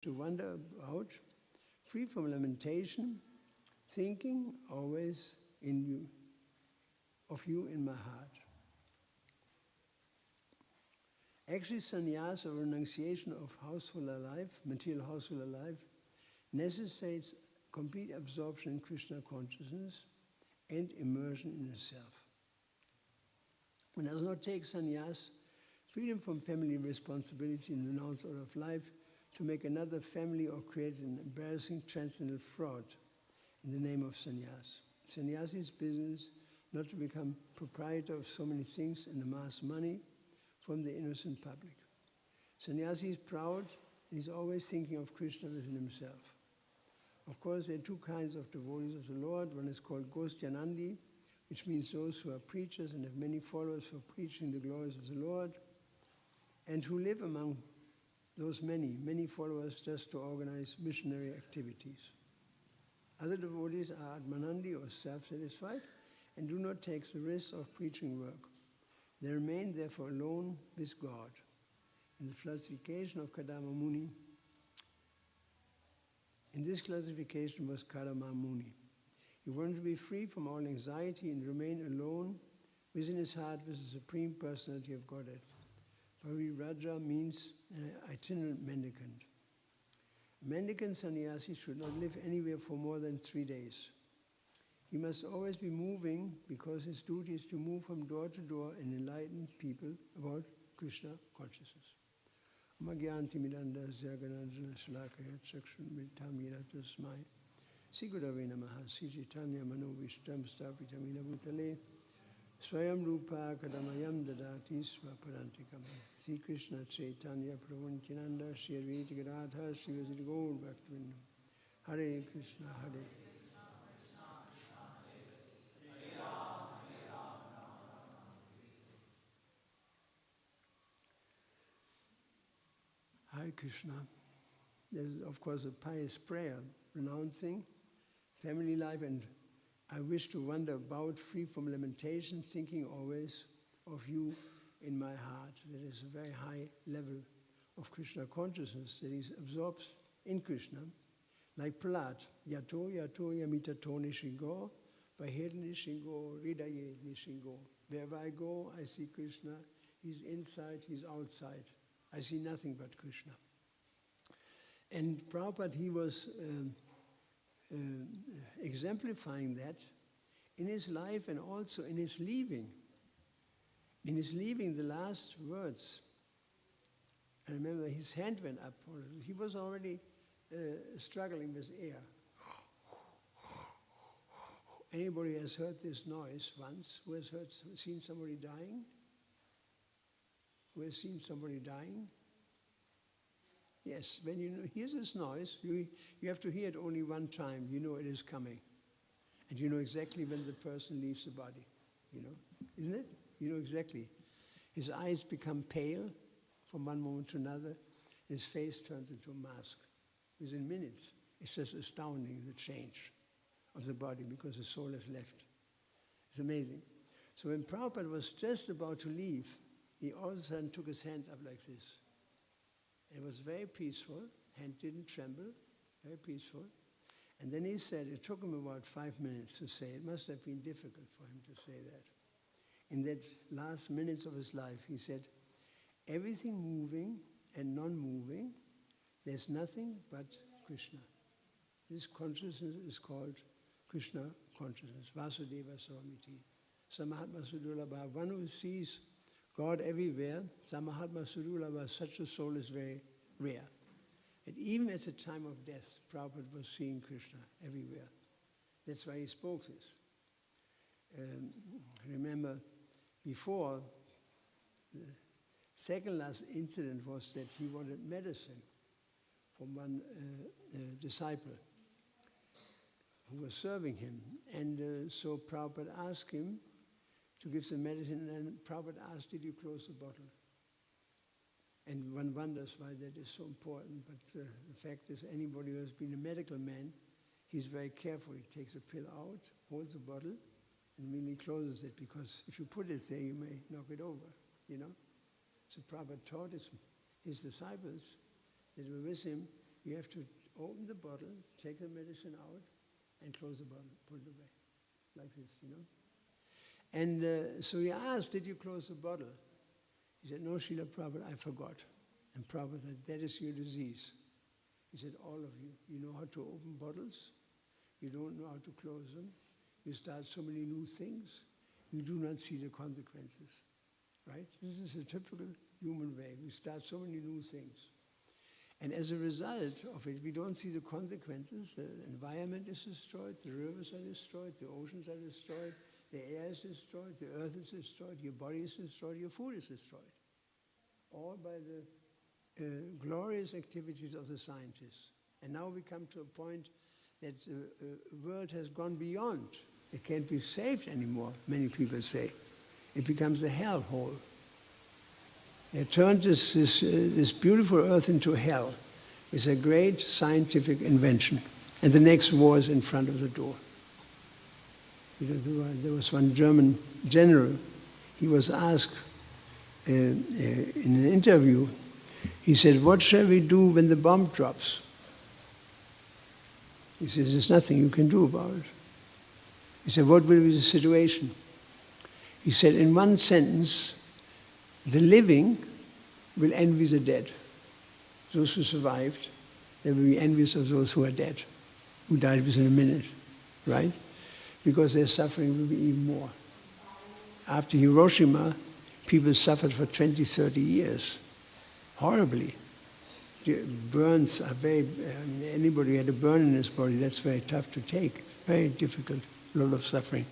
to wander about, free from lamentation, thinking always in you, of you in my heart. Actually, sannyas or renunciation of householder life, material householder life, necessitates complete absorption in Krishna consciousness and immersion in the self. One does not take sannyas, freedom from family responsibility and renounce out of life, to make another family or create an embarrassing transcendental fraud in the name of sannyas. Sannyasi's business not to become proprietor of so many things and amass money from the innocent public. Sannyasi is proud and is always thinking of Krishna within himself. Of course, there are two kinds of devotees of the Lord. One is called Gostyanandi, which means those who are preachers and have many followers for preaching the glories of the Lord, and who live among those many followers just to organize missionary activities. Other devotees are Atmanandi or self-satisfied and do not take the risk of preaching work. They remain therefore alone with God. In the classification of Kadama Muni, in this classification was Kadama Muni. He wanted to be free from all anxiety and remain alone within his heart with the Supreme Personality of Godhead. Parivraja means itinerant mendicant. A mendicant sannyasi should not live anywhere for more than 3 days. He must always be moving because his duty is to move from door to door and enlighten people about Krishna consciousness. Swayam Rupa Kadamayam Dadati Swaparantikam. Sri Krishna Chaitanya Prabhu Nityananda Shri Advaita Gadadhar Shri Vasudha Gaur Bhaktivinoda. Hare Krishna Hare. Hare Krishna. There is, of course, a pious prayer renouncing family life, and I wish to wander about free from lamentation, thinking always of you in my heart. That is a very high level of Krishna consciousness that is absorbed in Krishna. Like Prahlad, yato yato yamitato nishingo, vahir nishingo, ridaye nishingo. Wherever I go, I see Krishna. He's inside, he's outside. I see nothing but Krishna. And Prabhupada, he was exemplifying that in his life and also in his leaving. In his leaving, the last words, I remember his hand went up. He was already struggling with air. Anybody has heard this noise once? Who has seen somebody dying? Who has seen somebody dying? Yes, when you hear this noise, you have to hear it only one time. You know it is coming. And you know exactly when the person leaves the body. You know, isn't it? You know exactly. His eyes become pale from one moment to another. His face turns into a mask. Within minutes, it's just astounding, the change of the body, because the soul has left. It's amazing. So when Prabhupada was just about to leave, he all of a sudden took his hand up like this. It was very peaceful, hand didn't tremble, very peaceful. And then he said, it took him about 5 minutes to say, it must have been difficult for him to say that. In that last minutes of his life, he said, everything moving and non-moving, there's nothing but Krishna. This consciousness is called Krishna consciousness, Vasudeva Swamiti. Samahatma Sudulabha, one who sees God everywhere, Samahatma Sudulabha, such a soul is very rare. And even at the time of death, Prabhupada was seeing Krishna everywhere. That's why he spoke this. Remember, before, the second last incident was that he wanted medicine from one disciple who was serving him. And so Prabhupada asked him to give some medicine, and Prabhupada asked, did you close the bottle? And one wonders why that is so important, but the fact is, anybody who has been a medical man, he's very careful. He takes a pill out, holds the bottle, and immediately closes it, because if you put it there, you may knock it over, you know? So Prabhupada taught his disciples that were with him You have to open the bottle, take the medicine out, and close the bottle, put it away. Like this, you know. And so he asked, did you close the bottle? He said, no, Srila Prabhupada, I forgot. And Prabhupada said, that is your disease. He said, all of you, you know how to open bottles, you don't know how to close them, you start so many new things, you do not see the consequences, right? This is a typical human way. We start so many new things. And as a result of it, we don't see the consequences. The environment is destroyed, the rivers are destroyed, the oceans are destroyed, the air is destroyed, the earth is destroyed, your body is destroyed, your food is destroyed. All by the glorious activities of the scientists. And now we come to a point that the world has gone beyond. It can't be saved anymore, many people say. It becomes a hellhole. They turned this beautiful earth into hell. It's a great scientific invention. And the next war is in front of the door. You know, there was one German general, he was asked in an interview, he said, what shall we do when the bomb drops? He says, there's nothing you can do about it. He said, what will be the situation? He said, in one sentence, the living will envy the dead. Those who survived, they will be envious of those who are dead, who died within a minute, right? Because their suffering will be even more. After Hiroshima, people suffered for 20, 30 years, horribly. The burns are very, anybody who had a burn in his body, that's very tough to take, very difficult, a lot of suffering.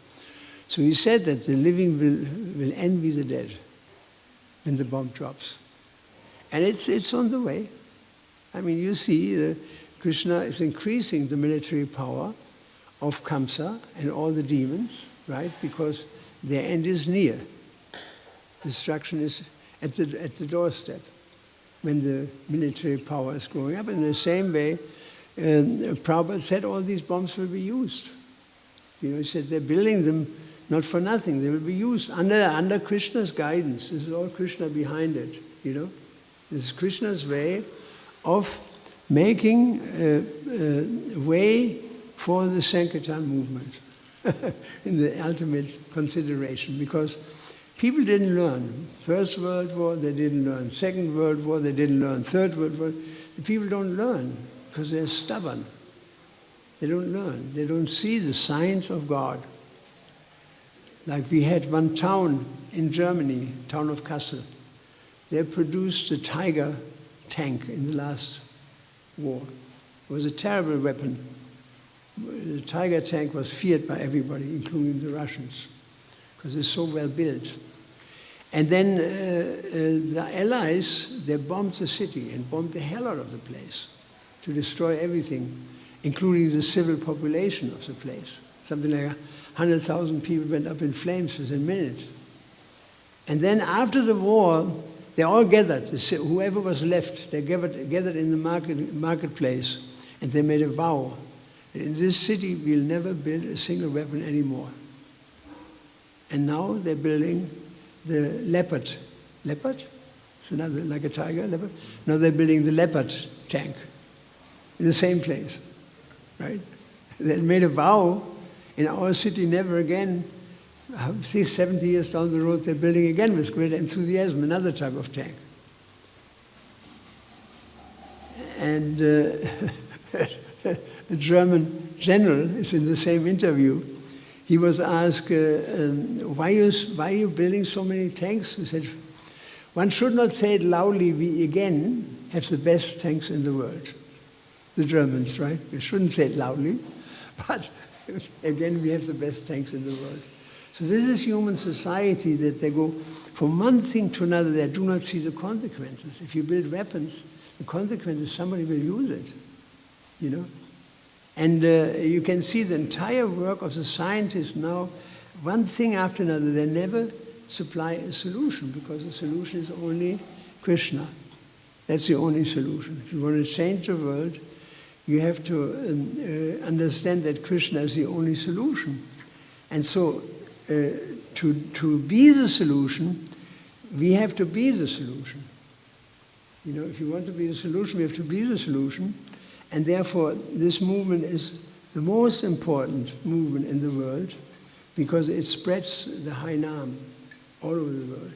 So he said that the living will envy the dead when the bomb drops. And it's on the way. I mean, you see, Krishna is increasing the military power of Kamsa and all the demons, right? Because their end is near. Destruction is at the doorstep when the military power is growing up. In the same way, Prabhupada said all these bombs will be used. You know, he said they're building them not for nothing. They will be used under Krishna's guidance. This is all Krishna behind it, you know. This is Krishna's way of making way for the Sankirtan movement in the ultimate consideration, because people didn't learn. First World War, they didn't learn. Second World War, they didn't learn. Third World War, the people don't learn because they're stubborn. They don't learn. They don't see the signs of God. Like we had one town in Germany, town of Kassel. They produced a Tiger tank in the last war. It was a terrible weapon. The Tiger tank was feared by everybody, including the Russians, because it's so well built. And then the Allies, they bombed the city and bombed the hell out of the place to destroy everything, including the civil population of the place. Something like 100,000 people went up in flames within a minute. And then after the war, they all gathered, whoever was left, they gathered in the marketplace, and they made a vow that in this city we'll never build a single weapon anymore. And now they're building the Leopard. Leopard? It's another, like a tiger, leopard? Now they're building the Leopard tank in the same place, right? They made a vow in our city, never again. 70 years down the road, they're building again with great enthusiasm another type of tank. And a German general is in the same interview. He was asked, why are you building so many tanks? He said, one should not say it loudly, we again have the best tanks in the world. The Germans, right? We shouldn't say it loudly, but again, we have the best tanks in the world. So this is human society, that they go from one thing to another. They do not see the consequences. If you build weapons, the consequence is somebody will use it, you know. And you can see the entire work of the scientists now, one thing after another. They never supply a solution, because the solution is only Krishna. That's the only solution. If you want to change the world, you have to understand that Krishna is the only solution. And so, to be the solution, we have to be the solution. You know, if you want to be the solution, we have to be the solution. And therefore, this movement is the most important movement in the world because it spreads the Harinam all over the world.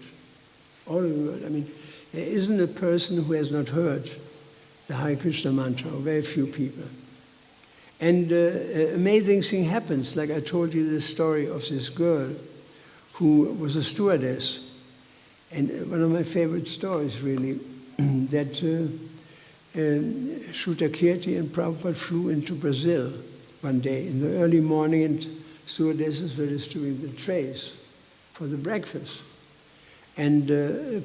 All over the world. I mean, there isn't a person who has not heard the Hare Krishna mantra, or very few people. And amazing thing happens, like I told you the story of this girl who was a stewardess. And one of my favorite stories, really, that Shuta Kirti and Prabhupada flew into Brazil one day in the early morning, and stewardesses were distributing the trays for the breakfast. And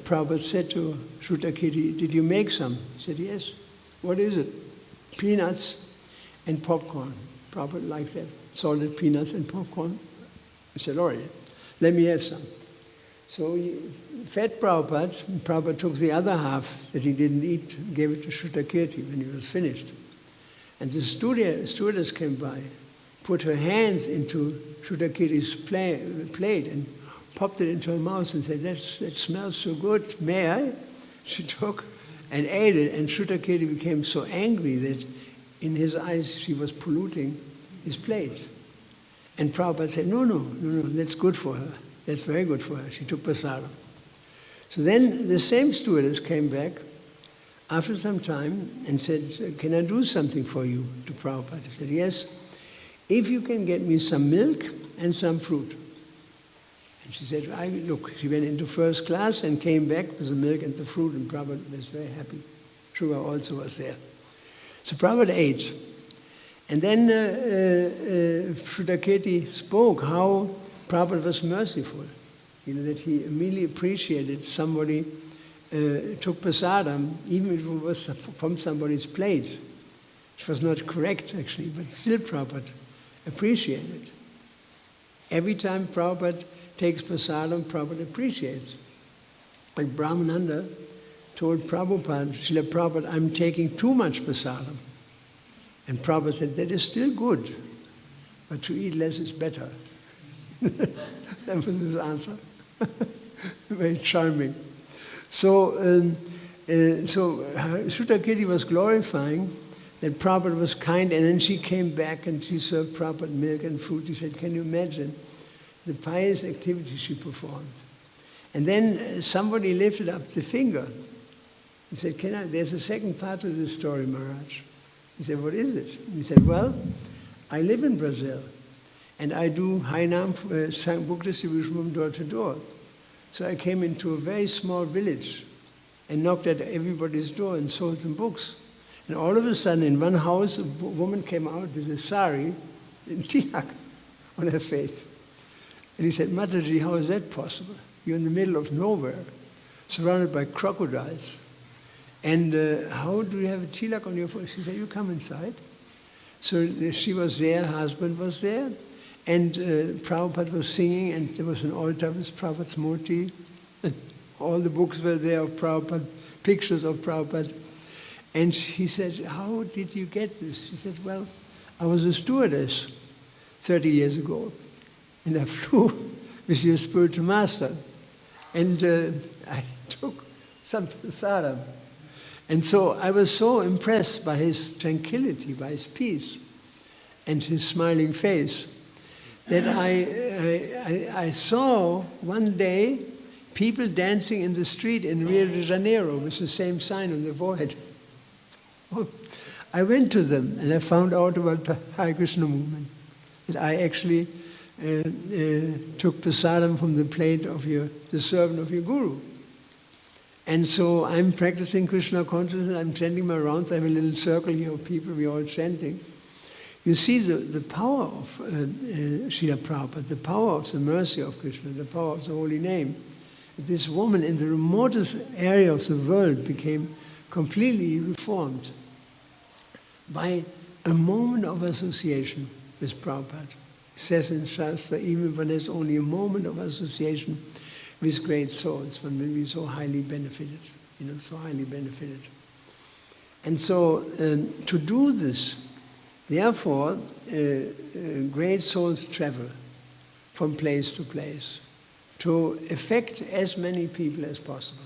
Prabhupada said to Shuta Kirti, "Did you make some?" He said, "Yes." "What is it?" "Peanuts and popcorn." Prabhupada likes that, salted peanuts and popcorn. He said, "All right, let me have some." So he fed Prabhupada, and Prabhupada took the other half that he didn't eat, gave it to Shuta Kirti when he was finished. And the stewardess came by, put her hands into Shuta Kirti's plate and popped it into her mouth and said, that smells so good, may I?" She took and ate it, and Shuta Kirti became so angry that in his eyes she was polluting his plate. And Prabhupada said, no, that's good for her. That's very good for her. She took prasadam. So then the same stewardess came back after some time and said, "Can I do something for you?" to Prabhupada. He said, "Yes, if you can get me some milk and some fruit." And she said, look, she went into first class and came back with the milk and the fruit, and Prabhupada was very happy. Sugar also was there. So Prabhupada ate. And then Shuta Kirti spoke how Prabhupada was merciful, that he immediately appreciated somebody took prasadam, even if it was from somebody's plate, which was not correct actually, but still Prabhupada appreciated. Every time Prabhupada takes prasadam, Prabhupada appreciates. Like Brahmananda told Prabhupada, "Srila Prabhupada, I'm taking too much prasadam." And Prabhupada said, "That is still good, but to eat less is better." That was his answer. Very charming. So Shuta Kirti was glorifying that Prabhupada was kind, and then she came back and she served Prabhupada milk and fruit. He said, "Can you imagine the pious activity she performed?" And then somebody lifted up the finger. He said, "There's a second part to this story, Maharaj." He said, "What is it?" He said, "Well, I live in Brazil, and I do Harinam book distribution from door to door. So I came into a very small village and knocked at everybody's door and sold them books. And all of a sudden, in one house, a woman came out with a sari and tilak on her face. And he said, "Mataji, how is that possible? You're in the middle of nowhere, surrounded by crocodiles. And how do you have a tilak on your face?" She said, "You come inside." So she was there, her husband was there, and Prabhupada was singing, and there was an altar with Prabhupada's murti. And all the books were there of Prabhupada, pictures of Prabhupada. And he said, "How did you get this?" She said, "Well, I was a stewardess 30 years ago, and I flew with your spiritual master, and I took some prasadam. And so I was so impressed by his tranquility, by his peace, and his smiling face, that I saw one day people dancing in the street in Rio de Janeiro with the same sign on the forehead. So I went to them and I found out about the Hare Krishna movement, that I actually took prasadam from the plate of the servant of your guru. And so I'm practicing Krishna consciousness, I'm chanting my rounds, I have a little circle here of people, we're all chanting. You see the power of Srila Prabhupada, the power of the mercy of Krishna, the power of the holy name. This woman in the remotest area of the world became completely reformed by a moment of association with Prabhupada. It says in Shastra, even when there's only a moment of association with great souls, when we're so highly benefited, so highly benefited. And so to do this, therefore, great souls travel from place to place to affect as many people as possible.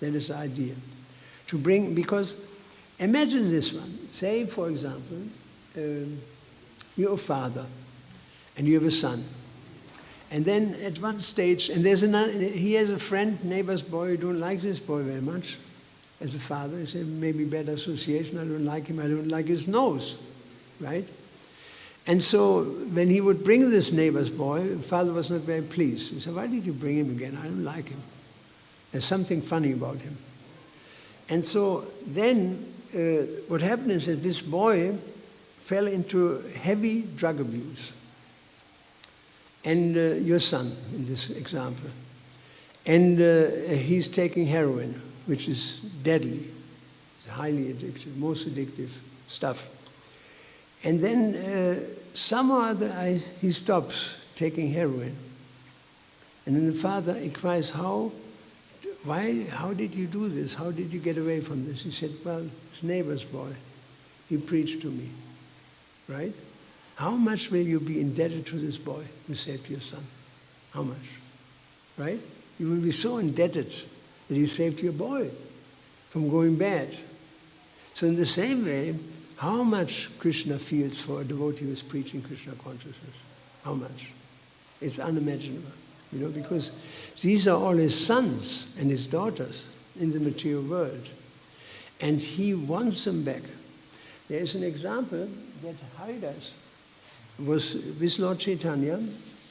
That is the idea. To bring, because Imagine this one. Say, for example, you're a father and you have a son. And then at one stage, and he has a friend, neighbor's boy, who don't like this boy very much. As a father, he said, maybe bad association, I don't like him, I don't like his nose, right? And so when he would bring this neighbor's boy, the father was not very pleased. He said, why did you bring him again? I don't like him. There's something funny about him. And so then what happened is that this boy fell into heavy drug abuse. And your son, in this example. And he's taking heroin, which is deadly, highly addictive, most addictive stuff. And then somehow or other, he stops taking heroin. And then the father inquires, how did you do this? How did you get away from this? He said, well, his neighbor's boy, he preached to me, right? How much will you be indebted to this boy who saved your son? How much, right? You will be so indebted that he saved your boy from going bad. So in the same way, how much Krishna feels for a devotee who is preaching Krishna consciousness? How much? It's unimaginable, because these are all his sons and his daughters in the material world. And he wants them back. There is an example that Haridas was with Lord Chaitanya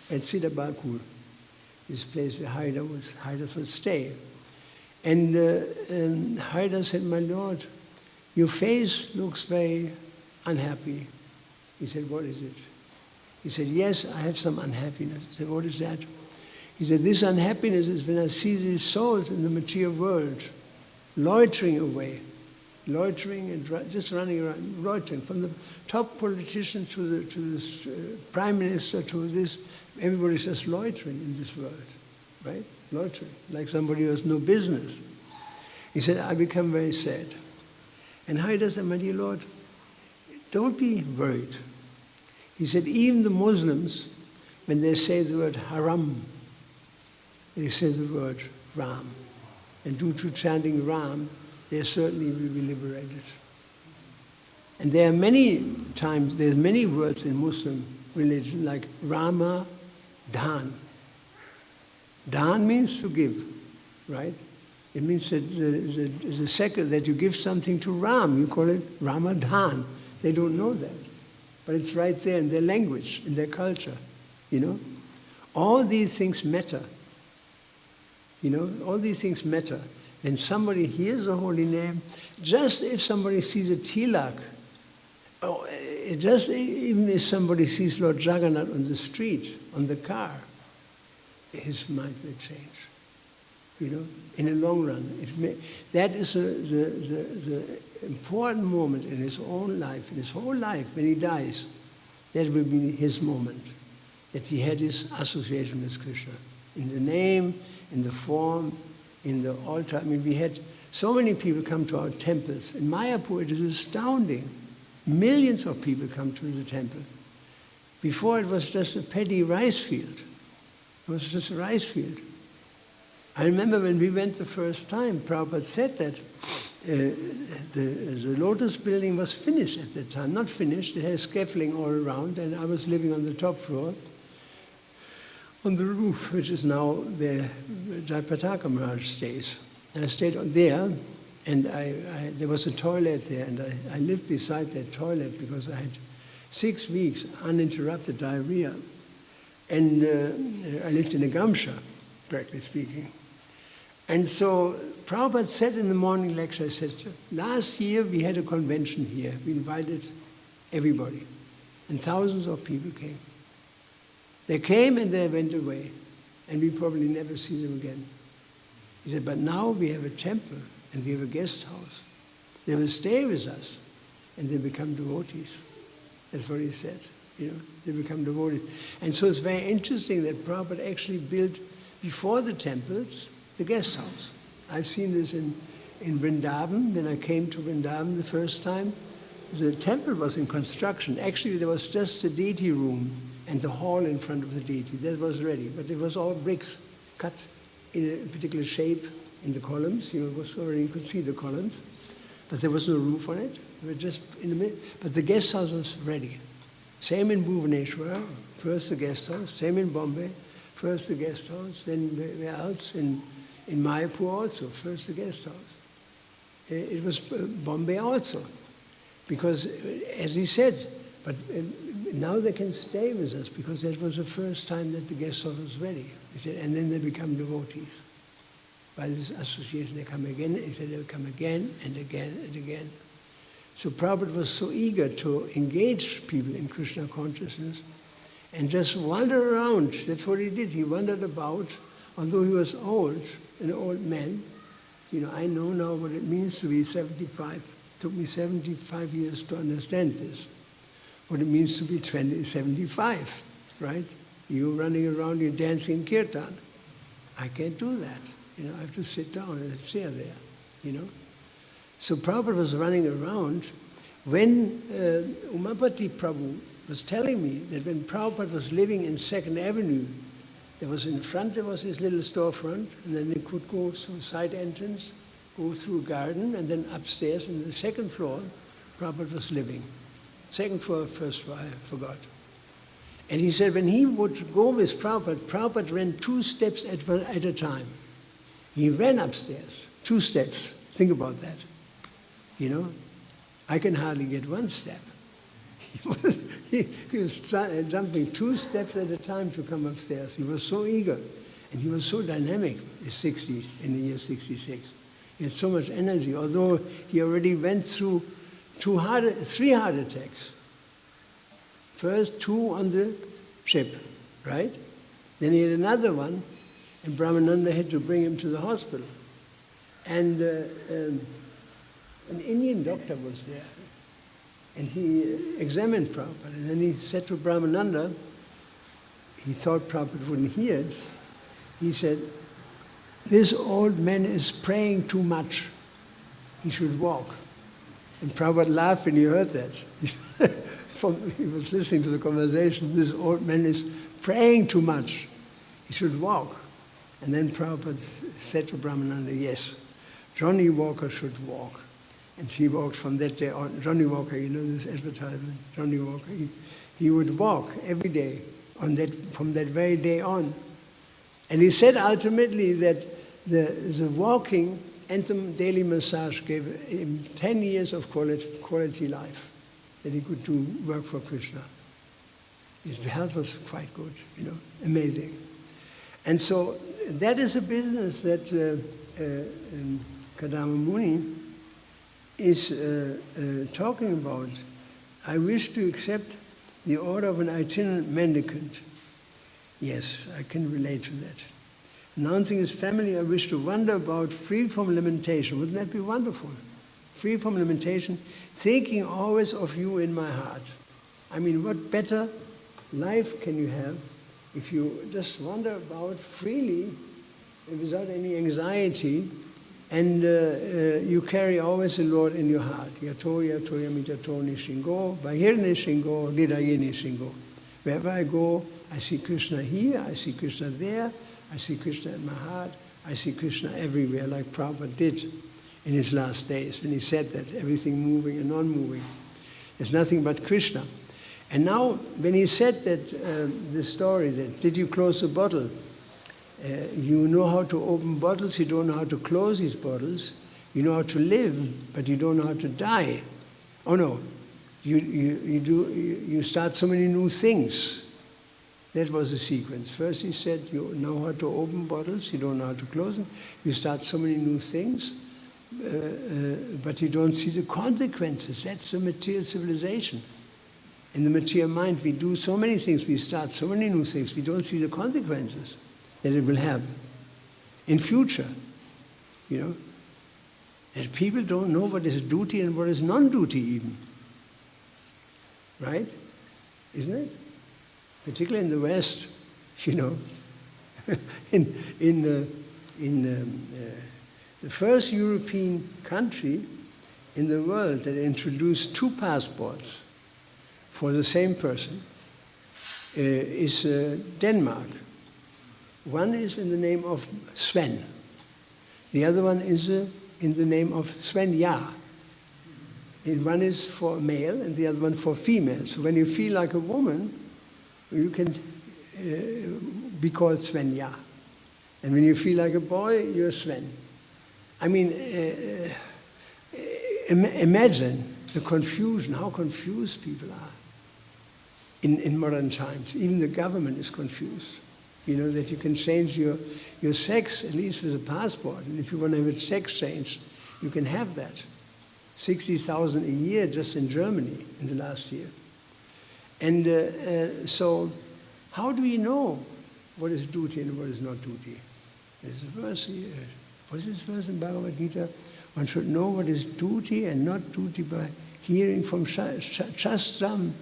at Siddhabakur, this place where Haridas would stay. And Haridas said, my Lord, your face looks very unhappy. He said, what is it? He said, yes, I have some unhappiness. He said, what is that? He said, this unhappiness is when I see these souls in the material world loitering away, loitering and just running around, loitering, from the top politician to the prime minister to this, everybody's just loitering in this world, right? Loitering, like somebody who has no business. He said, I become very sad. And Haridas said, my dear Lord, don't be worried. He said, even the Muslims, when they say the word haram, they say the word Ram. And due to chanting Ram, they certainly will be liberated. And there are many times, there's many words in Muslim religion like Rama, Dan. Dan means to give, right? It means that the second that you give something to Ram, you call it Ramadan. They don't know that. But it's right there in their language, in their culture, All these things matter. All these things matter. When somebody hears a holy name, just if somebody sees a tilak, just even if somebody sees Lord Jagannath on the street, on the car, his mind will change. In the long run, that is the important moment in his own life, in his whole life, when he dies. That will be his moment, that he had his association with Krishna, in the name, in the form, in the altar. I mean, we had so many people come to our temples. In Mayapur, it is astounding. Millions of people come to the temple. Before, it was just a petty rice field. It was just a rice field. I remember when we went the first time, Prabhupada said that the Lotus building was finished at that time. Not finished, it had scaffolding all around, and I was living on the top floor, on the roof, which is now where Jayapataka Maharaj stays. And I stayed there, and there was a toilet there, and I lived beside that toilet because I had 6 weeks uninterrupted diarrhea. And I lived in a gamsha, practically speaking. And so Prabhupada said in the morning lecture, I said, last year we had a convention here. We invited everybody, and thousands of people came. They came and they went away, and we probably never see them again. He said, but now we have a temple and we have a guest house. They will stay with us and they become devotees. That's what he said, they become devotees. And so it's very interesting that Prabhupada actually built, before the temples, the guest house. I've seen this in Vrindavan. When I came to Vrindavan the first time, the temple was in construction. Actually, there was just the deity room and the hall in front of the deity. That was ready, but it was all bricks cut in a particular shape in the columns. It was already, you could see the columns. but there was no roof on it. We were just in the middle. But the guest house was ready. Same in Bhubaneswar, first the guest house. Same in Bombay, first the guest house. Then where else? In Mayapur also, first the guest house. It was Bombay also. Because, as he said, but now they can stay with us because that was the first time that the guest house was ready. He said, and then they become devotees. By this association, they come again. He said, they'll come again and again and again. So Prabhupada was so eager to engage people in Krishna consciousness and just wander around. That's what he did. He wandered about, although he was old, an old man. You know, I know now what it means to be 75. It took me 75 years to understand this. What it means to be 75, right? You running around, you're dancing kirtan. I can't do that. You know, I have to sit down in a chair there, you know. So Prabhupada was running around when Umapati Prabhu was telling me that when Prabhupada was living in 2nd Avenue, there was in front, there was his little storefront, and then you could go through side entrance, go through a garden, and then upstairs in the 2nd floor, Prabhupada was living. 2nd floor, 1st floor, I forgot. And he said when he would go with Prabhupada, Prabhupada ran 2 steps at a time. He ran upstairs, 2 steps. Think about that. You know, I can hardly get 1 step. He was jumping 2 steps at a time to come upstairs. He was so eager, and he was so dynamic in the year 66. He had so much energy, although he already went through 3 heart attacks. First 2 on the ship, right? Then he had another one, and Brahmananda had to bring him to the hospital. And an Indian doctor was there, and he examined Prabhupada, and then he said to Brahmananda, he thought Prabhupada wouldn't hear it, he said, this old man is praying too much. He should walk. And Prabhupada laughed when he heard that. He was listening to the conversation, this old man is praying too much. He should walk. And then Prabhupada said to Brahmananda, yes, Johnny Walker should walk. And he walked from that day on. Johnny Walker, you know this advertisement, Johnny Walker, he would walk every day from that very day on. And he said ultimately that the walking and the daily massage gave him 10 years of quality life, that he could do work for Krishna. His health was quite good, you know, amazing. And so that is a business that Kadama Muni is talking about. I wish to accept the order of an itinerant mendicant. Yes, I can relate to that. Announcing his family, I wish to wander about free from limitation. Wouldn't that be wonderful? Free from limitation, thinking always of you in my heart. I mean, what better life can you have if you just wander about freely without any anxiety, and you carry always the Lord in your heart. Yato yato yamitato nishingo, bahir nishingo, lidaye nishingo. Wherever I go, I see Krishna here, I see Krishna there, I see Krishna in my heart, I see Krishna everywhere, like Prabhupada did in his last days, when he said that, everything moving and non-moving. There's nothing but Krishna. And now, when he said that, the story that, did you close the bottle? You know how to open bottles, you don't know how to close these bottles. You know how to live, but you don't know how to die. Oh no, you start so many new things. That was the sequence. First he said, you know how to open bottles, you don't know how to close them. You start so many new things, but you don't see the consequences. That's the material civilization. In the material mind, we do so many things, we start so many new things, we don't see the consequences that it will have in future, you know. That people don't know what is duty and what is non-duty even, right? Isn't it? Particularly in the West, you know. in the first European country in the world that introduced 2 passports for the same person is Denmark. One is in the name of Sven. The other one is in the name of Sven Ja. And one is for male and the other one for female. So when you feel like a woman, you can be called Svenja. And when you feel like a boy, you're Sven. I mean, imagine the confusion, how confused people are in modern times. Even the government is confused. You know, that you can change your sex, at least with a passport. And if you want to have a sex change, you can have that. 60,000 a year just in Germany in the last year. And so how do we know what is duty and what is not duty? There's a verse here. What is this verse in Bhagavad Gita? One should know what is duty and not duty by hearing from Shastram.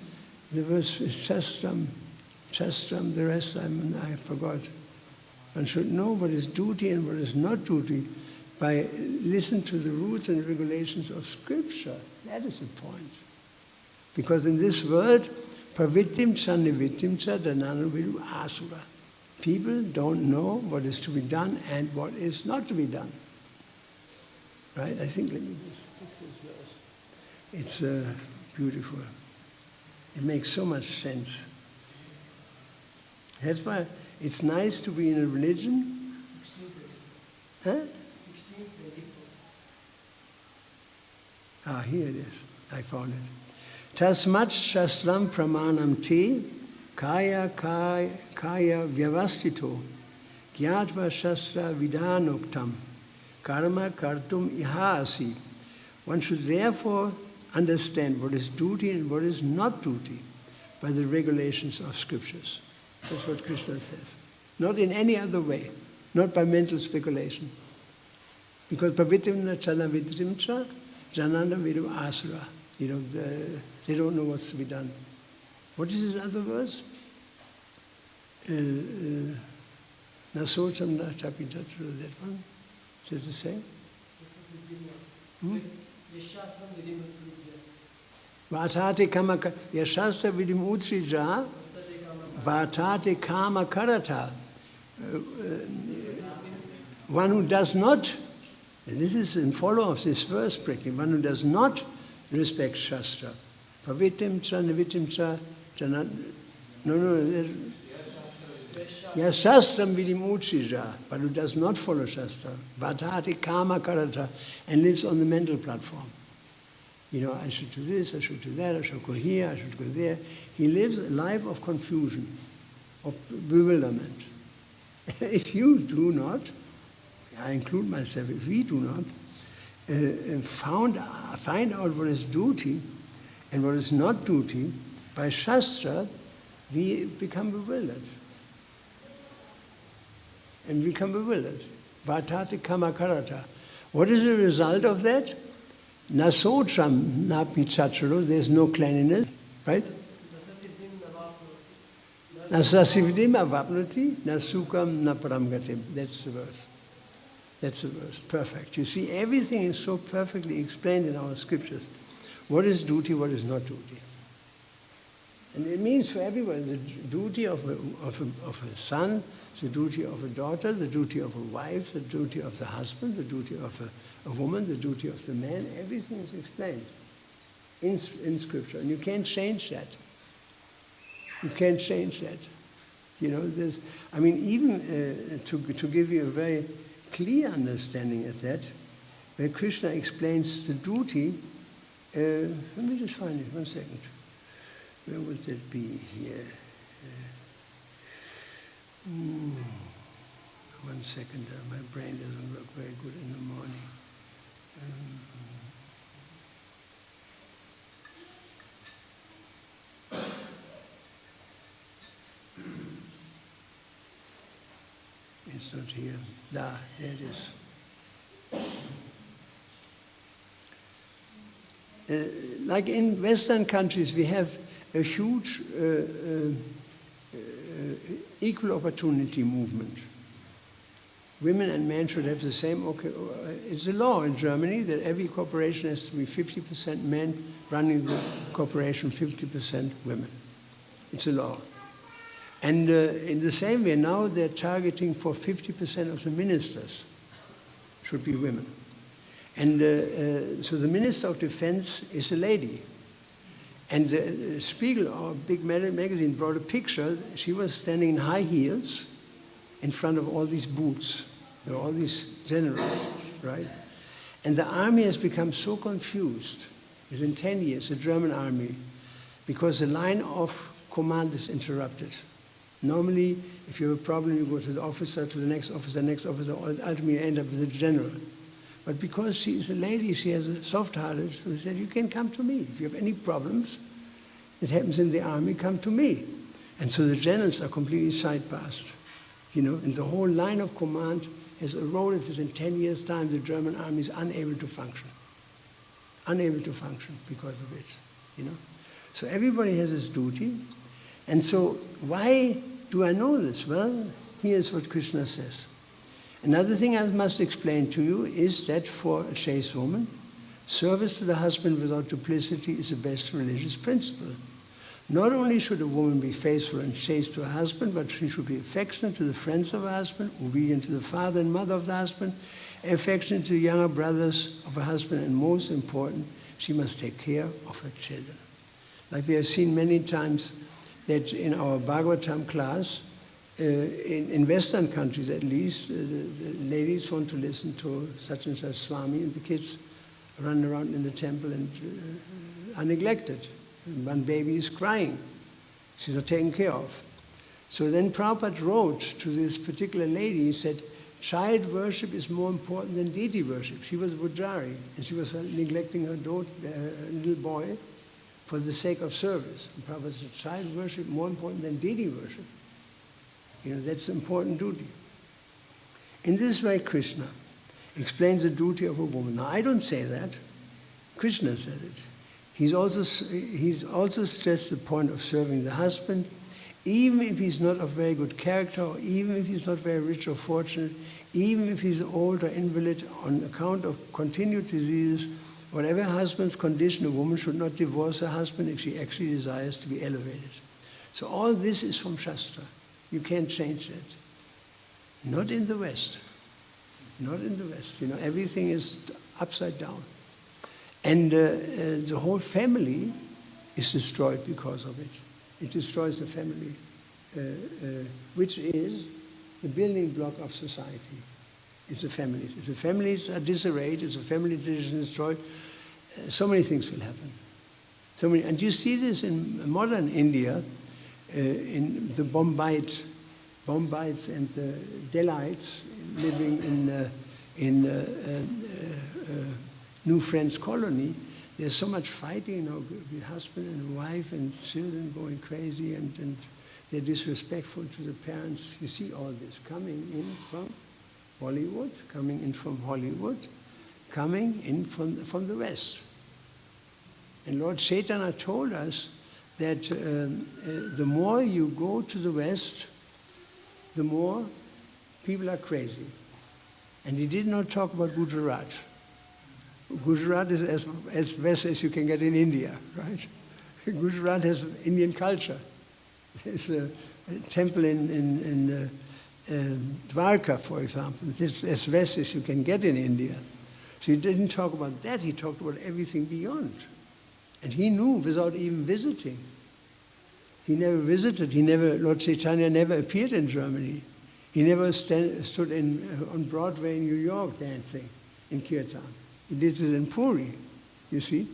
The verse is Shastram. Shastram, the rest I forgot. One should know what is duty and what is not duty by listening to the rules and regulations of Scripture. That is the point. Because in this world, pravittim cha nivittim cha dhanana vidu asura. People don't know what is to be done and what is not to be done. Right? I think, let me just fix this verse. It's beautiful. It makes so much sense. That's why it's nice to be in a religion. Huh? Ah, here it is. I found it. Tasmat shastram pramanam te kaya vyavastito gyatva shastra vidhanoktam karma kartum ihasi. One should therefore understand what is duty and what is not duty by the regulations of scriptures. That's what Krishna says. Not in any other way, not by mental speculation. Because pavitrimna chala vidrimcha janana vidu asura. You know, they don't know what's to be done. What is this other verse? Nasocham na chapitatra, that one? Is it the same? Vatate kama yashastra vidim utrija vatate kama karata. One who does not, this is in follow of this verse practically, one who does not respect Shastra. Pavitim cha nivitim cha janat. No. Yashastram vidim utrija, but who does not follow Shastra. Vatate kama karata, and lives on the mental platform. You know, I should do this, I should do that, I should go here, I should go there. He lives a life of confusion, of bewilderment. If you do not, I include myself, if we do not find out what is duty and what is not duty, by Shastra, we become bewildered. And become bewildered. Vatate kamakarata. What is the result of that? Nasotram napi chacharo, there's no cleanliness, right? Nasasividim avapnati, nasukam naparamgatim. That's the verse. That's the verse. Perfect. You see, everything is so perfectly explained in our scriptures. What is duty, what is not duty. And it means for everyone, the duty of a son, the duty of a daughter, the duty of a wife, the duty of the husband, the duty of a woman, the duty of the man, everything is explained in Scripture. And you can't change that. You can't change that. You know, there's, I mean, even to give you a very clear understanding of that, where Krishna explains the duty, let me just find it, 1 second. Where would that be here? 1 second, my brain doesn't work very good in the morning. It's not here. There it is. Like in Western countries, we have a huge equal opportunity movement. Women and men should have the same, it's a law in Germany that every corporation has to be 50% men running the corporation, 50% women. It's a law. And in the same way, now they're targeting for 50% of the ministers should be women. And so the Minister of Defense is a lady. And Spiegel, our big magazine, brought a picture. She was standing in high heels in front of all these boots, all these generals, right? And the army has become so confused within 10 years, the German army, because the line of command is interrupted. Normally, if you have a problem, you go to the officer, to the next officer, ultimately you end up with the general. But because she is a lady, she has a soft-hearted, who said, you can come to me. If you have any problems, it happens in the army, come to me. And so the generals are completely sidepassed, and the whole line of command has eroded. Within 10 years' time, the German army is unable to function. Unable to function because of it, So everybody has his duty. And so why do I know this? Well, here's what Krishna says. Another thing I must explain to you is that for a chaste woman, service to the husband without duplicity is the best religious principle. Not only should a woman be faithful and chaste to her husband, but she should be affectionate to the friends of her husband, obedient to the father and mother of the husband, affectionate to the younger brothers of her husband, and most important, she must take care of her children. Like we have seen many times that in our Bhagavatam class, in Western countries at least, the ladies want to listen to such and such Swami, and the kids run around in the temple and are neglected. And one baby is crying. She's not taken care of. So then Prabhupada wrote to this particular lady, he said, child worship is more important than deity worship. She was a Bujari, and she was neglecting her little boy for the sake of service. And Prabhupada said, child worship more important than deity worship. That's an important duty. In this way, Krishna explains the duty of a woman. Now, I don't say that. Krishna says it. He's also stressed the point of serving the husband, even if he's not of very good character, or even if he's not very rich or fortunate, even if he's old or invalid on account of continued diseases. Whatever husband's condition, a woman should not divorce her husband if she actually desires to be elevated. So all this is from Shastra. You can't change that. Not in the West. Not in the West. Everything is upside down. And the whole family is destroyed because of it. It destroys the family, which is the building block of society. It's the families. If the families are disarrayed, if the family is destroyed, so many things will happen. And you see this in modern India, in the Bombayites and the Delhites living in New Friends colony. There's so much fighting, with husband and wife and children going crazy, and they're disrespectful to the parents. You see all this coming in from Bollywood, coming in from Hollywood, coming in from the West. And Lord Chaitanya told us that the more you go to the West, the more people are crazy. And he did not talk about Gujarat. Gujarat is as west as you can get in India, right? Gujarat has Indian culture. There's a temple in Dwarka, for example. It's as west as you can get in India. So he didn't talk about that, he talked about everything beyond. And he knew without even visiting. He never visited, Lord Chaitanya never appeared in Germany. He never stood on Broadway in New York dancing in Kirtan. He did it in Puri, you see.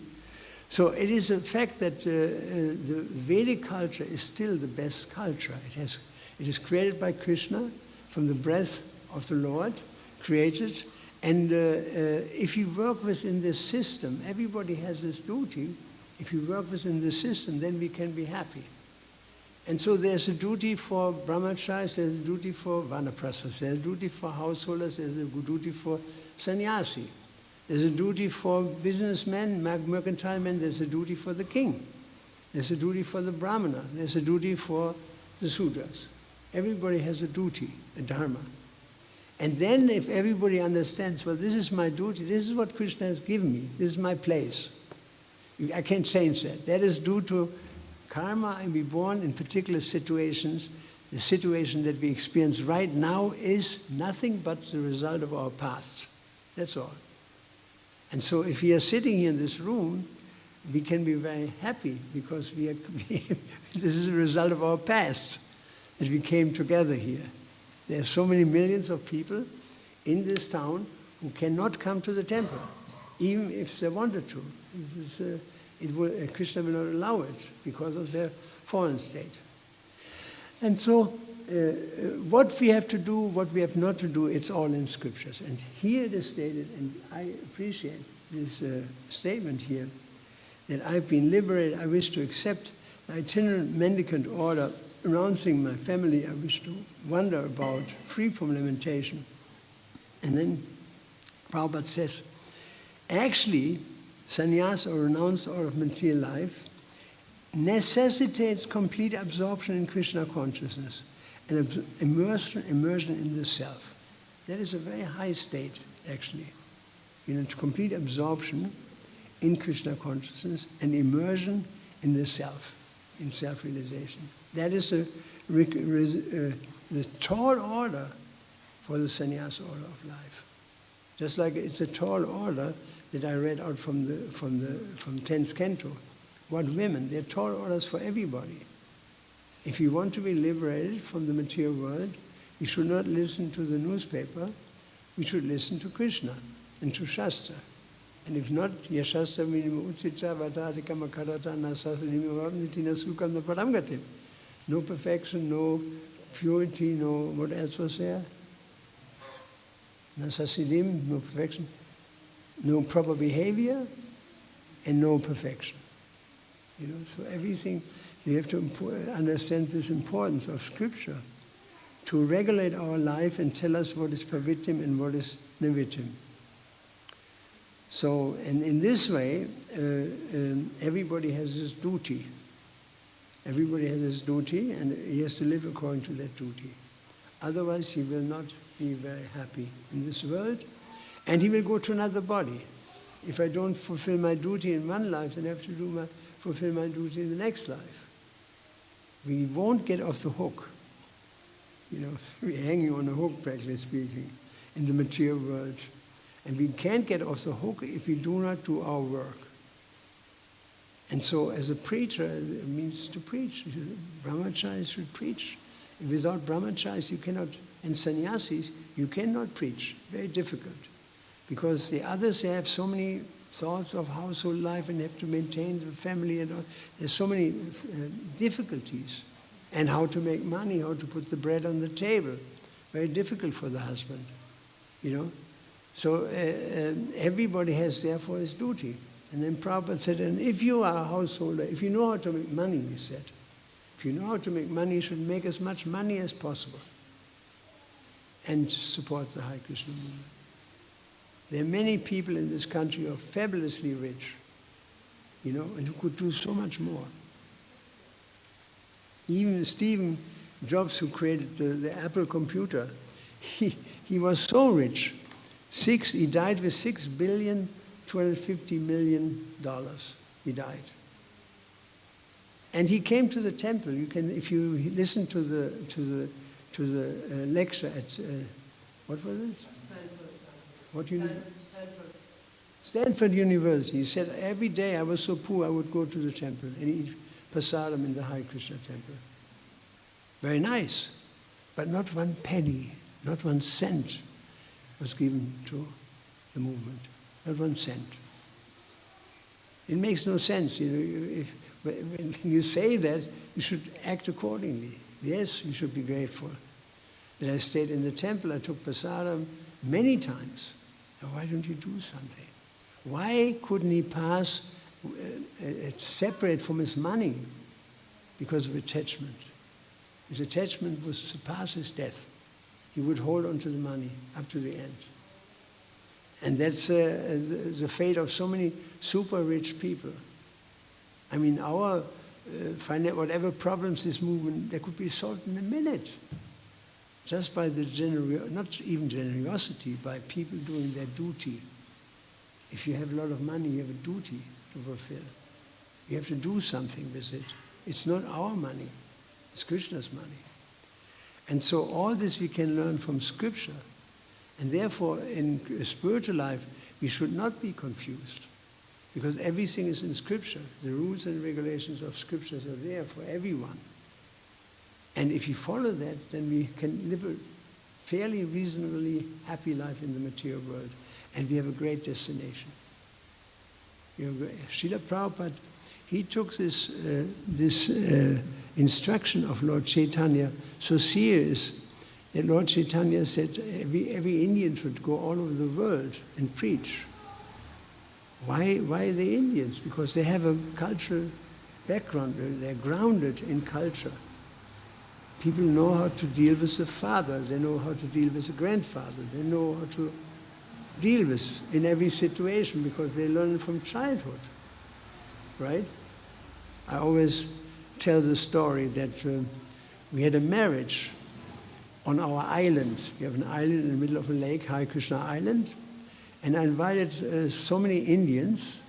So it is a fact that the Vedic culture is still the best culture. It is created by Krishna from the breath of the Lord, created. And if you work within this system, everybody has this duty. If you work within the system, then we can be happy. And so there's a duty for brahmacharis, there's a duty for vanaprasthas, there's a duty for householders, there's a duty for sannyasi. There's a duty for businessmen, mercantile men, there's a duty for the king. There's a duty for the brahmana, there's a duty for the sudras. Everybody has a duty, a dharma. And then if everybody understands, well, this is my duty, this is what Krishna has given me, this is my place. I can't change that. That is due to karma, and we born in particular situations. The situation that we experience right now is nothing but the result of our past. That's all. And so if we are sitting here in this room, we can be very happy because this is a result of our past, that we came together here. There are so many millions of people in this town who cannot come to the temple, even if they wanted to. Krishna will not allow it because of their fallen state. And so what we have to do, what we have not to do, it's all in scriptures. And here it is stated, and I appreciate this statement here, that I've been liberated. I wish to accept the itinerant mendicant order, renouncing my family. I wish to wander about, free from lamentation. And then Prabhupada says, actually, sannyas or renounced order of material life necessitates complete absorption in Krishna consciousness and immersion in the self. That is a very high state, actually. Complete absorption in Krishna consciousness and immersion in the self, in self-realization. That is the tall order for the sannyas order of life. Just like it's a tall order that I read out from 10th canto. What women, they're tall orders for everybody. If you want to be liberated from the material world, we should not listen to the newspaper, we should listen to Krishna and to Shastra. And if not, Yashastra minima uccica vatatika makarata nasasanima vamnitina sukam na paramgatim. No perfection, no purity, no, what else was there? Nasasidim, no perfection. No proper behavior and no perfection. So everything, you have to understand this importance of scripture to regulate our life and tell us what is pravittim and what is nivittim. So, and in this way, everybody has his duty. Everybody has his duty and he has to live according to that duty. Otherwise, he will not be very happy in this world and he will go to another body. If I don't fulfill my duty in one life, then I have to fulfill my duty in the next life. We won't get off the hook. We're hanging on a hook, practically speaking, in the material world. And we can't get off the hook if we do not do our work. And so as a preacher, it means to preach. Brahmacharis should preach. Without brahmacharis, you cannot, and sannyasis, you cannot preach. Very difficult. Because the others, they have so many thoughts of household life and have to maintain the family and all. There's so many difficulties. And how to make money, how to put the bread on the table. Very difficult for the husband, So everybody has therefore his duty. And then Prabhupada said, and if you are a householder, if you know how to make money, he said, if you know how to make money, you should make as much money as possible and support the Hare Krishna movement. There are many people in this country who are fabulously rich, and who could do so much more. Even Steve Jobs, who created the Apple computer, he was so rich. He died with $6,250,000,000. He died. And he came to the temple. If you listen to the lecture at what was it? Stanford University. He said every day I was so poor I would go to the temple and eat prasadam in the Hare Krishna temple. Very nice, but not one penny, not 1 cent was given to the movement. Not 1 cent. It makes no sense. When you say that, you should act accordingly. Yes, you should be grateful. That I stayed in the temple, I took prasadam many times. Now, why don't you do something? Why couldn't he pass, separate from his money because of attachment? His attachment would surpass his death. He would hold on to the money up to the end. And that's the fate of so many super rich people. I mean, whatever problems this movement, they could be solved in a minute. Just by the not even generosity, by people doing their duty. If you have a lot of money, you have a duty to fulfill. You have to do something with it. It's not our money, it's Krishna's money. And so all this we can learn from scripture. And therefore, in spiritual life, we should not be confused, because everything is in Scripture. The rules and regulations of Scriptures are there for everyone. And if you follow that, then we can live a fairly reasonably happy life in the material world, and we have a great destination. Srila Prabhupada, he took this instruction of Lord Chaitanya so serious that Lord Chaitanya said every Indian should go all over the world and preach. Why the Indians? Because they have a cultural background, they're grounded in culture. People know how to deal with the father, they know how to deal with the grandfather, they know how to deal with in every situation because they learn it from childhood, right? I always tell the story that we had a marriage on our island. We have an island in the middle of a lake, Hare Krishna Island, and I invited so many Indians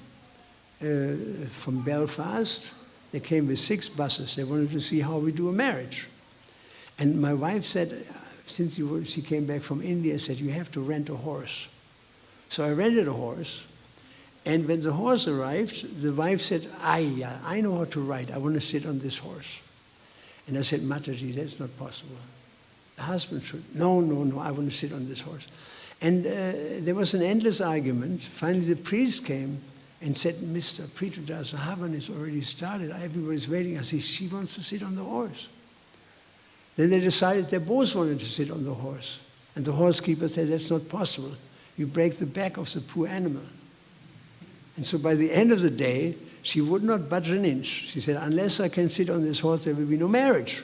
from Belfast. They came with 6 buses. They wanted to see how we do a marriage. And my wife said, since she came back from India, said, you have to rent a horse. So I rented a horse, and when the horse arrived, the wife said, I know how to ride. I want to sit on this horse. And I said, Mataji, that's not possible. The husband should, no, I want to sit on this horse. And there was an endless argument. Finally, the priest came and said, Mr. Prithu, the Havan is already started. Everybody's waiting. I said, she wants to sit on the horse. Then they decided they both wanted to sit on the horse. And the horse keeper said, that's not possible. You break the back of the poor animal. And so by the end of the day, she would not budge an inch. She said, unless I can sit on this horse, there will be no marriage.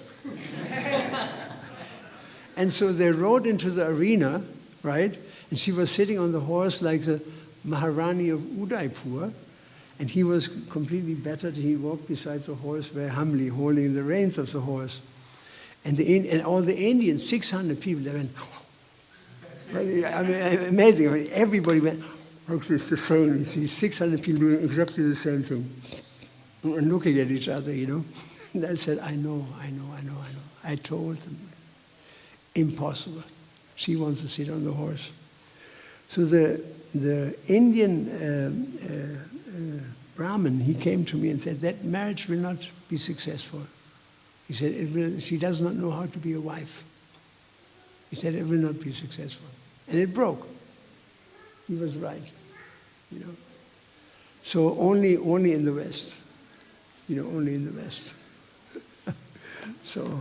And so they rode into the arena, right? And she was sitting on the horse like the Maharani of Udaipur. And he was completely battered. He walked beside the horse very humbly, holding the reins of the horse. And all the Indians, 600 people, they went, I mean, amazing. I mean, everybody went, it's the same. You see 600 people doing exactly the same thing. And looking at each other, you know. And I said, I know. I told them, impossible. She wants to sit on the horse. So the Indian Brahmin, he came to me and said, that marriage will not be successful. He said, she does not know how to be a wife. He said, it will not be successful. And it broke. He was right, you know. So only in the West, you know, only in the West. So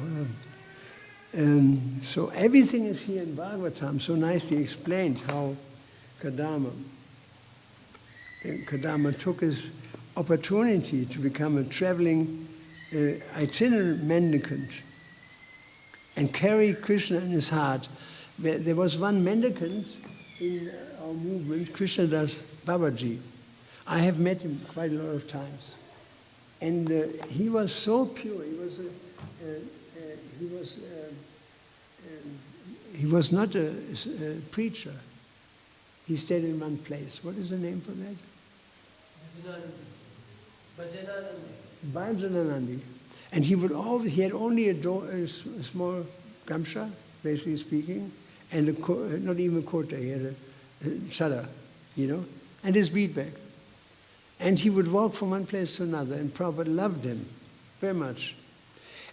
everything is here in Bhagavatam, so nicely explained how Kadama took his opportunity to become a traveling itinerant mendicant and carry Krishna in his heart. There was one mendicant in our movement, Krishnadas Babaji. I have met him quite a lot of times. And he was so pure. He was not a preacher. He stayed in one place. What is the name for that? Bhajananandi. And he had only a small gamsha, basically speaking, and not even a kota. He had a chadar, you know, and his bead bag. And he would walk from one place to another, and Prabhupada loved him very much.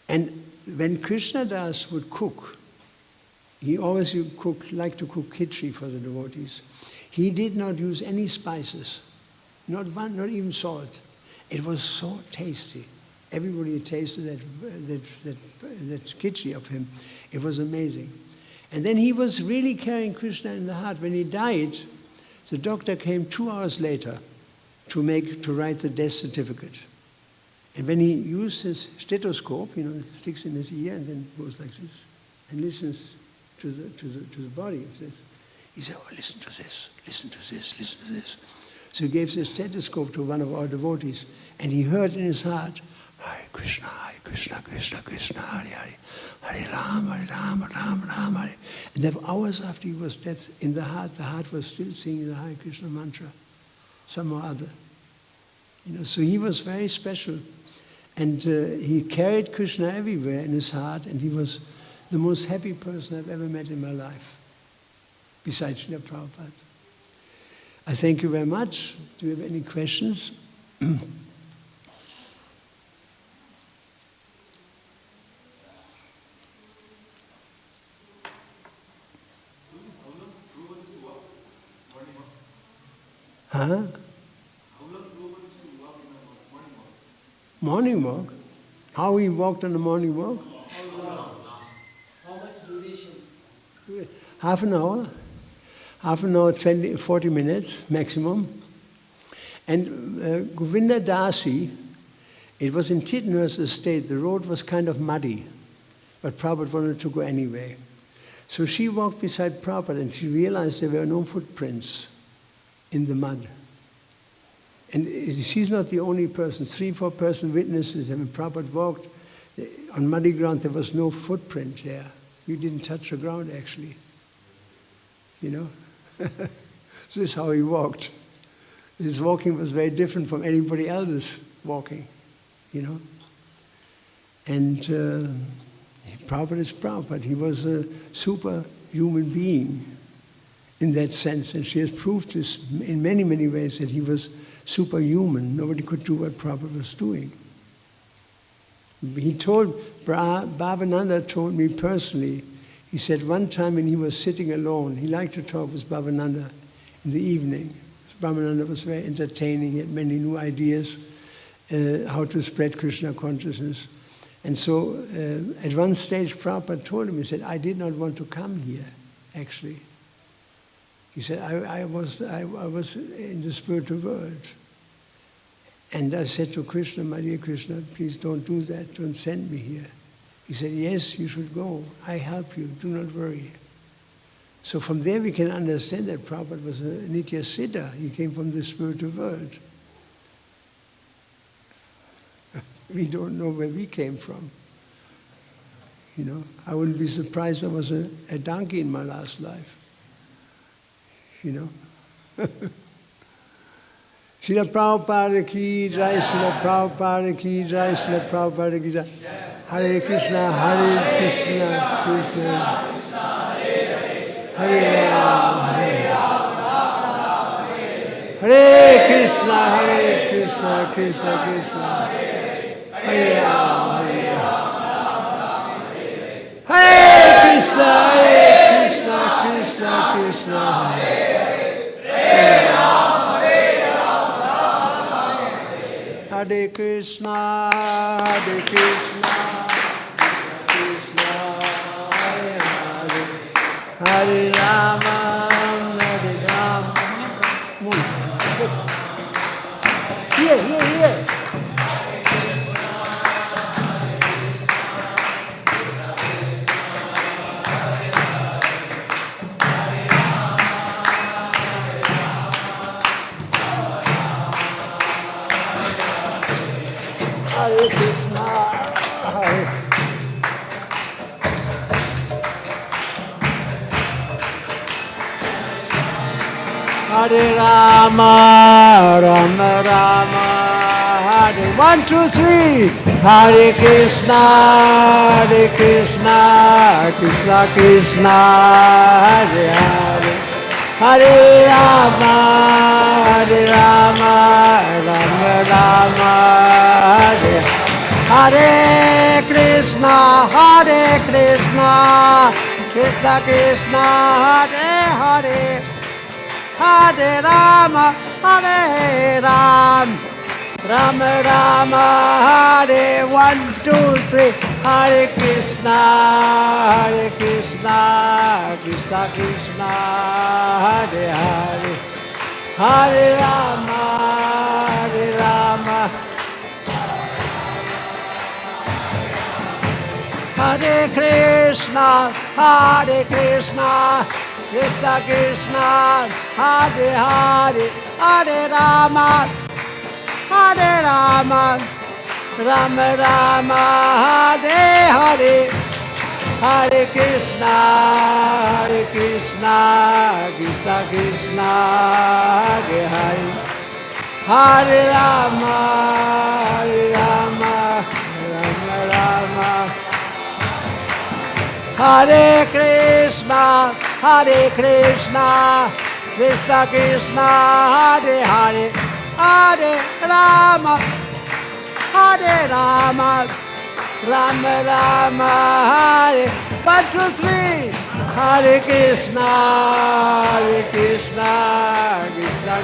And when Krishnadas would cook, he always liked to cook khichdi for the devotees. He did not use any spices, not even salt. It was so tasty. Everybody tasted that khichdi of him. It was amazing. And then he was really carrying Krishna in the heart. When he died, the doctor came 2 hours later to write the death certificate. And when he used his stethoscope, you know, sticks in his ear and then goes like this, and listens to the body. He said, oh, listen to this, listen to this, listen to this. So he gave the stethoscope to one of our devotees, and he heard in his heart, Hare Krishna, Krishna, Krishna, Hare Hare, Hare Rama, Ram, Hare. And then hours after he was dead, in the heart was still singing the Hare Krishna mantra, somehow or other. You know, so he was very special. And he carried Krishna everywhere in his heart, and he was the most happy person I've ever met in my life, besides Srila Prabhupada. I thank you very much. Do you have any questions? Huh? Morning walk? How he walked on the morning walk? How much duration? Half an hour. Half an hour, 40 minutes maximum. And Govinda Dasi, it was in Titnur's estate. The road was kind of muddy, but Prabhupada wanted to go anyway. So she walked beside Prabhupada and she realized there were no footprints in the mud. And she's not the only person. 3-4 person witnesses. And when Prabhupada walked on muddy ground, there was no footprint there. You didn't touch the ground, actually. You know? This is how he walked. His walking was very different from anybody else's walking, you know? And Prabhupada is Prabhupada. He was a superhuman being in that sense. And she has proved this in many, many ways that he was superhuman. Nobody could do what Prabhupada was doing. He told, Bhavananda told me personally, he said one time when he was sitting alone, he liked to talk with Bhavananda in the evening. Bhavananda was very entertaining, he had many new ideas how to spread Krishna consciousness. And so at one stage Prabhupada told him, he said, I did not want to come here, actually. He said, I was in the spiritual world. And I said to Krishna, my dear Krishna, please don't do that, don't send me here. He said, yes, you should go. I help you, do not worry. So from there we can understand that Prabhupada was a Nitya Siddha. He came from the spiritual world. We don't know where we came from. You know, I wouldn't be surprised I was a donkey in my last life. You know? Srila Prabhupada ki jai, Srila Prabhupada ki jai, Srila Prabhupada ki jai. Hare Krishna, Krishna, Krishna, Hare Rama, Hare Krishna, Krishna, Krishna, Hare Rama, Hare Krishna, Krishna, Krishna, Hare Rama. Hare Krishna, Krishna, Hare Hare, Hare Rama, Hare Rama. Here. Hare Krishna, Hare Rama, Rama Rama, Hare 1, 2, 3. Hare Krishna, Krishna Krishna, Hare Hare, Hare Rama, Rama Rama, Hare Hare Krishna, Krishna Krishna, Hare Hare, Hare Rama, Hare Ram, Rama Rama, Hare 1, 2, 3. Hare Krishna, Krishna Krishna, Hare Hare, Hare Rama, Hare Krishna, Krishna Krishna, Hare Hare, Hare Rama, Rama Rama, Hare Hare, Hare Krishna, Krishna Krishna, Hare Hare, Hare Rama, Rama Hare Krishna, Krishna Krishna Hare Hare Hare Rama Hare Rama Rama Rama Hare 1, 2, 3 Hare Krishna Krishna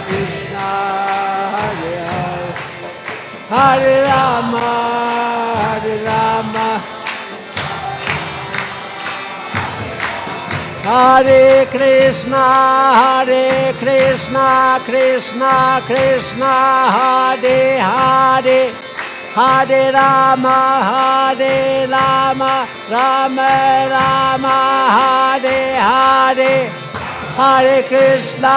Krishna Hare Hare Hare Rama Hare Rama Hare Krishna Krishna Krishna Hare Hare Hare Rama Rama Rama Hare Hare Hare Krishna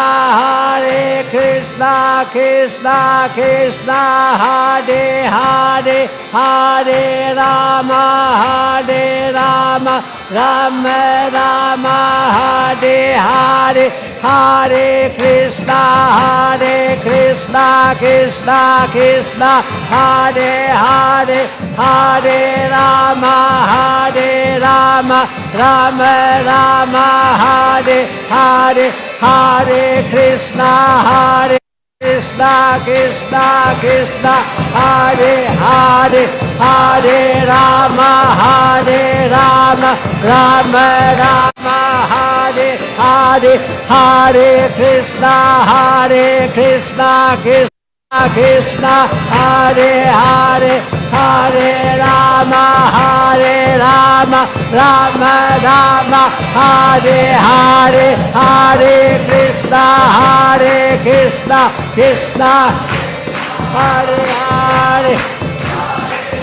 Krishna Krishna Hare Hare Hare Rama Rama Rama Hare Hare Hare Krishna Krishna Krishna Hare Hare Hare Rama Rama Rama Hare Hare Hare Krishna Krishna Krishna Hare Hare Hare Rama Rama Rama Hare Hare Hare Krishna Krishna Hare Hare Hare Rama Rama Rama Hare Hare Hare Krishna Krishna Hare Hare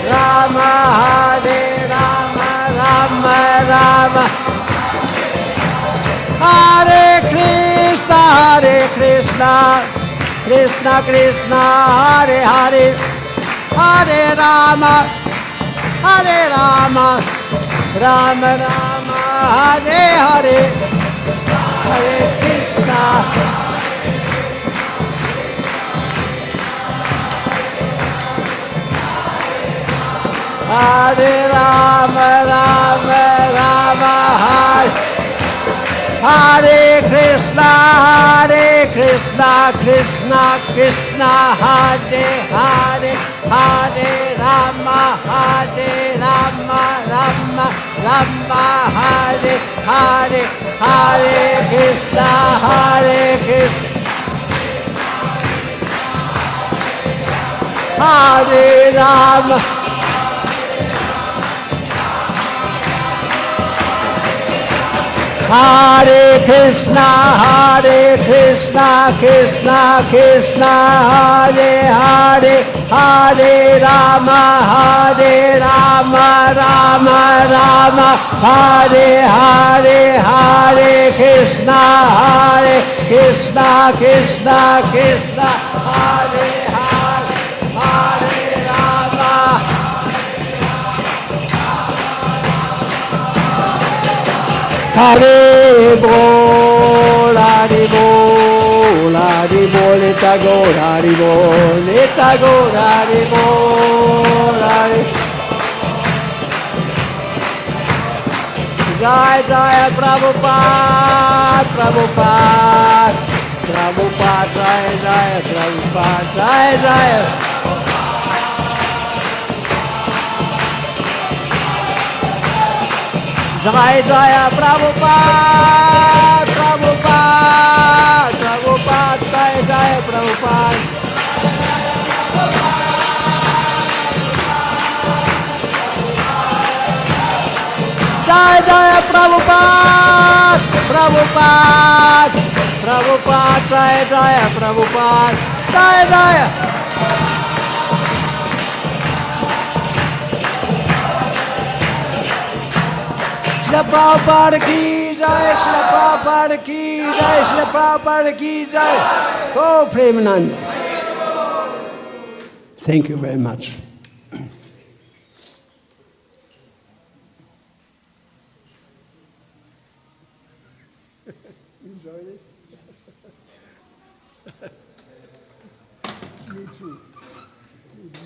Rama Hare Rama Rama Hare Krishna Krishna Krishna Hare Hare Hare Rama Rama Rama Hare Hare Hare Krishna Hare Rama Rama Hare Krishna Krishna Hare Hare Hare Rama Rama Hare Hare Hare Krishna Hare Rama Hare Krishna Krishna Hare Hare Hare Rama Rama Hare Hare Hare Krishna Krishna Hare Hare Rama Hare Bol, Eta Gaur, Hare Bol, Eta Gaur, Hare Bol, Hare. Jai Jai Prabhupada, Jai Jai Prabhupada, Jai Jai. Jai Jai Prabhupada, Jai Jai Prabhupada. Jai Jai Prabhupada, Jai Jai Prabhupada, Jai Jai. Shila Prabhupada ki jai, Shila Prabhupada ki jai, Shila Prabhupada ki jai. Oh, Premanand. Thank you very much. Enjoyed it? Me too.